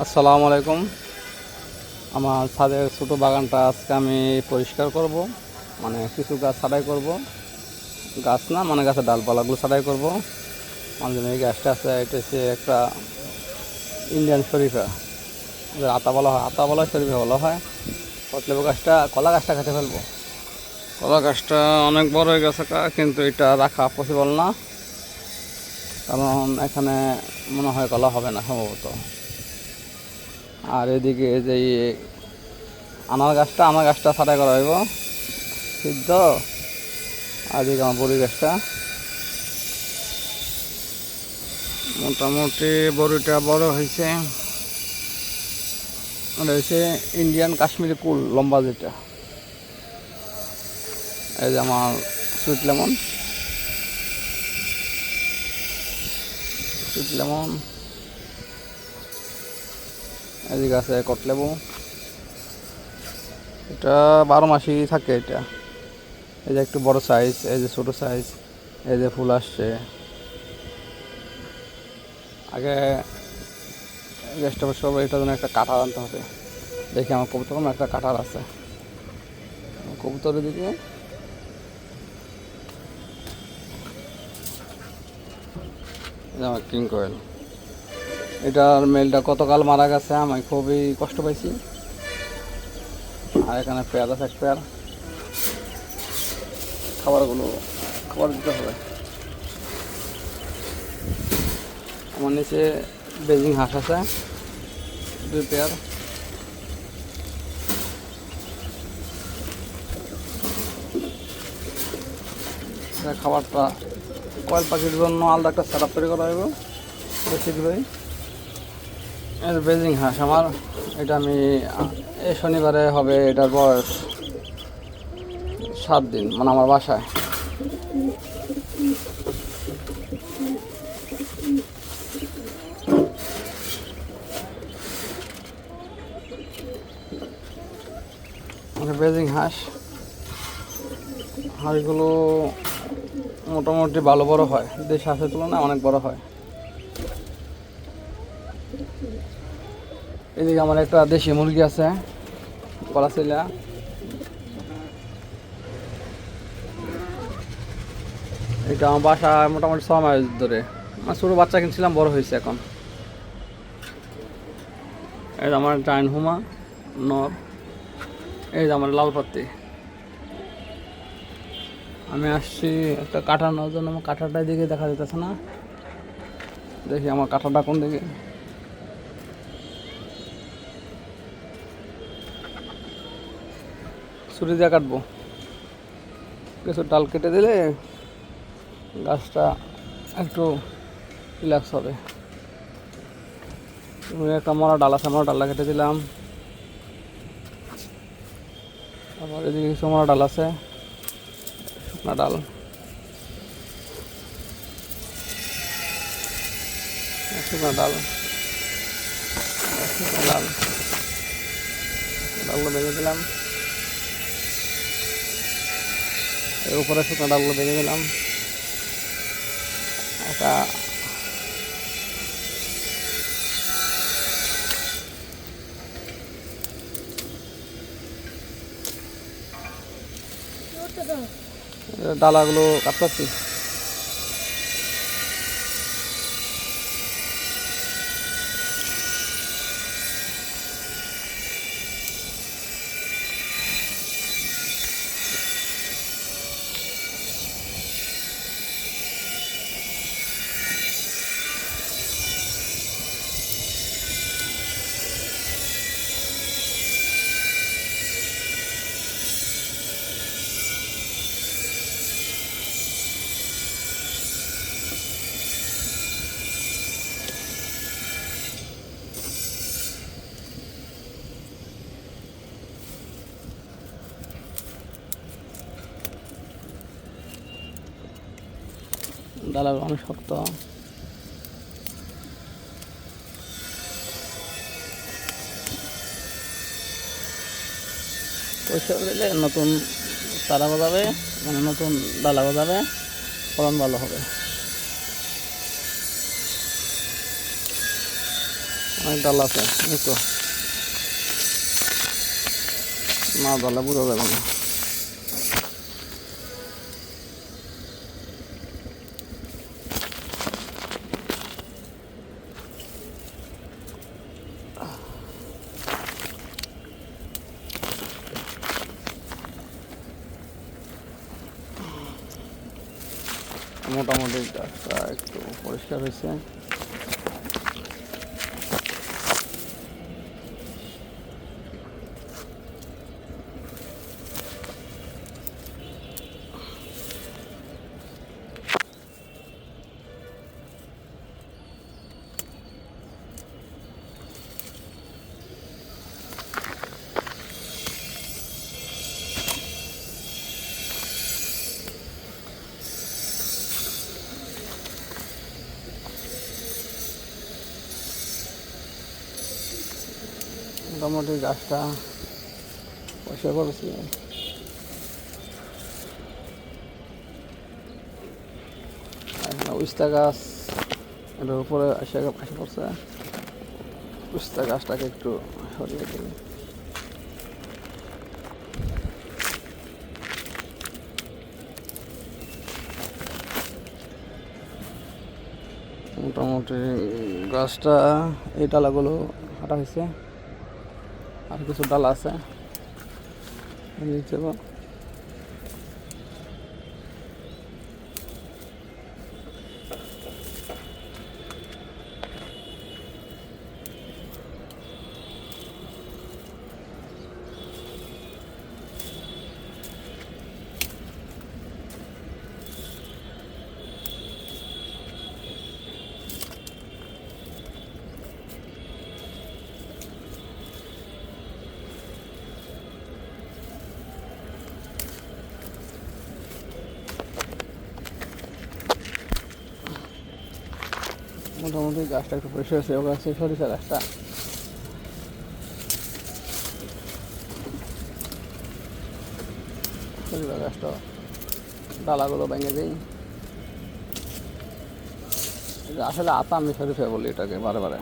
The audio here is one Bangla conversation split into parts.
আসসালামু আলাইকুম। আমার ছাদের ছোটো বাগানটা আজকে আমি পরিষ্কার করব, মানে কিছু গাছ ছাঁটাই করব। গাছ না, মানে গাছের ডালপালাগুলো ছাঁটাই করব। মানে এই গাছটা আছে, এটা হচ্ছে একটা ইন্ডিয়ান শরীফা, আতা বলা হয়, আতা বলা হয়, শরীফা বলা হয়। কতলেবু গাছটা, কলা গাছটা কেটে ফেলবো। কলা গাছটা অনেক বড় হয়ে গেছে, কিন্তু এটা রাখা পসিবল না, কারণ এখানে মনে হয় কলা হবে না সম্ভবত। আর এদিকে যে আনার গাছটা ছাঁটাই করা হইব সিদ্ধ। আর এদিকে আমার বড়ি গাছটা, মোটামুটি বড়িটা বড় হয়েছে। এটা হচ্ছে ইন্ডিয়ান কাশ্মীরি কুল, লম্বা যেটা। এই যে আমার সুইট লেমন, এদিকে আছে কটলেবু। এটা 12 মাসই থাকে এটা। এই যে একটু বড় সাইজ, এই যে ছোটো সাইজ, এই যে ফুল আসছে। আগে গ্যাসটা সব এটার জন্য একটা কাঁঠাল আনতে হবে। দেখি আমার কবুতর একটা কাঁঠাল আছে, কবুতরের দিকে। আমার কিং কোয়েল, এটার মেলটা গতকাল মারা গেছে, আমি খুবই কষ্ট পাইছি। আর এখানে পেয়ার আছে, এক পেয়ার। খাবার দিতে হবে। আমার নিচে বেজিং হাঁস আছে 2 পেয়ার। খাবারটা কয়েল পাখির জন্য আলাদা একটা সেট আপ তৈরি করা হইব বেশিরভাগই। এর বেজিং হাঁস আমার, এটা আমি এই শনিবারে হবে, এটার বয়স 7 দিন, মানে আমার বাসায়। বেজিং হাঁসগুলো মোটামুটি ভালো বড় হয়, দেশি হাঁসের তুলনায় অনেক বড় হয়। এদিকে আমার একটা দেশি মুরগি আছে, গলাচিলা। এটা আমার বাসায় মোটামুটি 6 মাস ধরে, মানে ছোটো বাচ্চা কিনছিলাম, বড় হয়েছে এখন। এই যে আমার জাইন হুমা নর, এই যে আমার লালপাত্তি। আমি আসছি একটা কাঁঠা নেওয়ার জন্য, আমার কাঁঠাটার দিকে দেখা যেতেছে না। দেখি আমার কাঁঠাটা কোন দিকে। ছুরি দিয়ে কাটবো, কিছু ডাল কেটে দিলে গাছটা একটু রিল্যাক্স হবে। একটা মরা ডাল আছে, মরা ডালটা কেটে দিলাম। আবার এদিকে কিছু মরা ডাল আছে, শুকনা ডাল। ডালগুলো ভেঙে দিলাম, এর উপরে শুকনো ডালগুলো ভেঙে দিলাম। একটা ডালাগুলো কাটতে। ডালাগুলো অনেক শক্ত। পরিষ্কার দিলে নতুন চারা গজাবে, মানে নতুন ডালা গজাবে, ফলন ভালো হবে। অনেক ডাল আছে, এই তো না ডালে বোঝা যাবে না। মোটামুটি গাছটা একটু পরিষ্কার হয়েছে। মোটামুটি গাছটা পরিষ্কার করেছি। এখানে উস্তা গাছ এটার উপরে এসে পড়ছে, উস্তা গাছটাকে একটু সরিয়ে দিই। মোটামুটি গাছটা এই ডালাগুলো কাটা হয়েছে, আর কিছু ডালা আছে নিচে। মোটামুটি গাছটা একটু পরিষ্কার হয়েছে। ও গাছে সরিষা গাছটা সরিষা গাছটা ডালাগুলো ভেঙে দিই। আসলে আতা আমি সরিষা বলি এটাকে বারে বারে।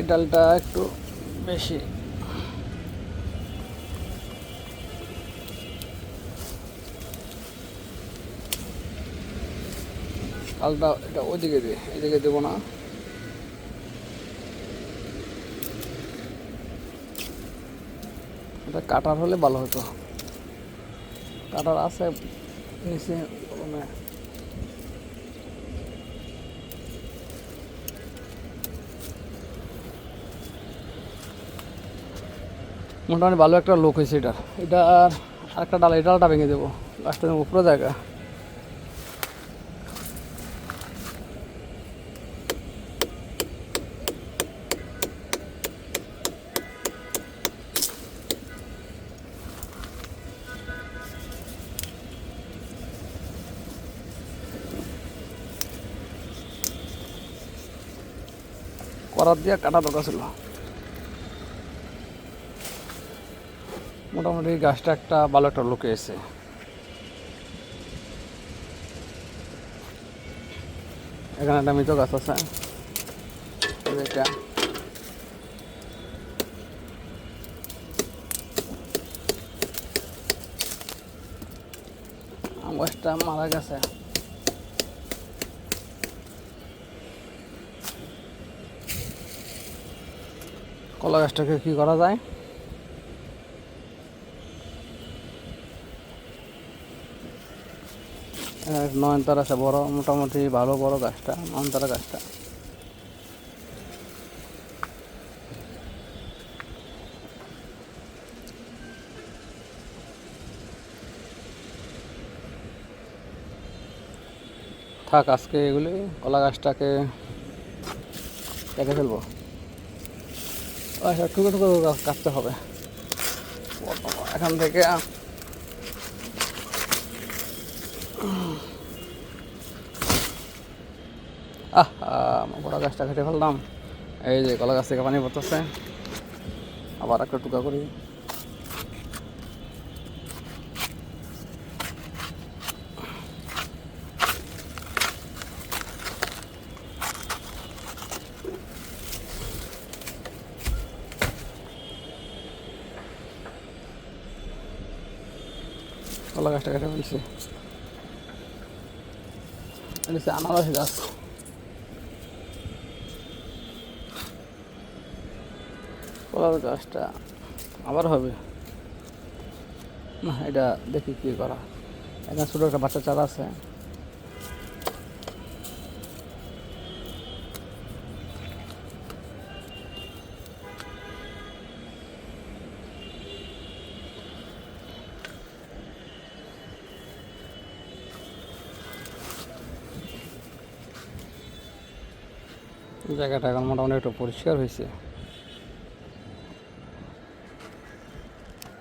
এই ডালটা একটু বেশি, ডালটা এটা ওইদিকে দিই, এদিকে দেবো না। এটা কাটার হলে ভালো হতো, কাটার আছে নিচে কলমে। মোটামুটি ভালো একটা লোক হয়েছে এটার। এটা আর একটা ডাল, এই ডালটা ভেঙে দেবো, গাছটা উপরে জায়গা। করার দিয়ে কাটা দরকার ছিল। মোটামুটি গাছটা একটা ভালো একটা লুকে এসে। এখানে একটা মৃত গাছ আছে, এটা আম গাছটা মারা গেছে। কলা গাছটাকে কি করা যায়? নয়নতারা আছে বড়, মোটামুটি ভালো বড় গাছটা, নয়নতারা গাছটা। থাক আজকে এগুলি কলা গাছটাকে কেটে ফেলবো। আচ্ছা টুকরো টুকরো কাটতে হবে এখান থেকে। কলা গাছটা কেটে ফেললাম। এই যে কলা গাছ থেকে পানি পড়তেছে, আবার একটা টুকরা করি। কলা গাছটা কেটে ফেলছি। এটা হচ্ছে আনারস গাছ। কলার গাছটা আবার হবে না, এটা দেখি কী করা। এখানে ছোটো একটা বাচ্চা চারা আছে, জায়গাটা এখন মোটামুটি একটু পরিষ্কার হয়েছে।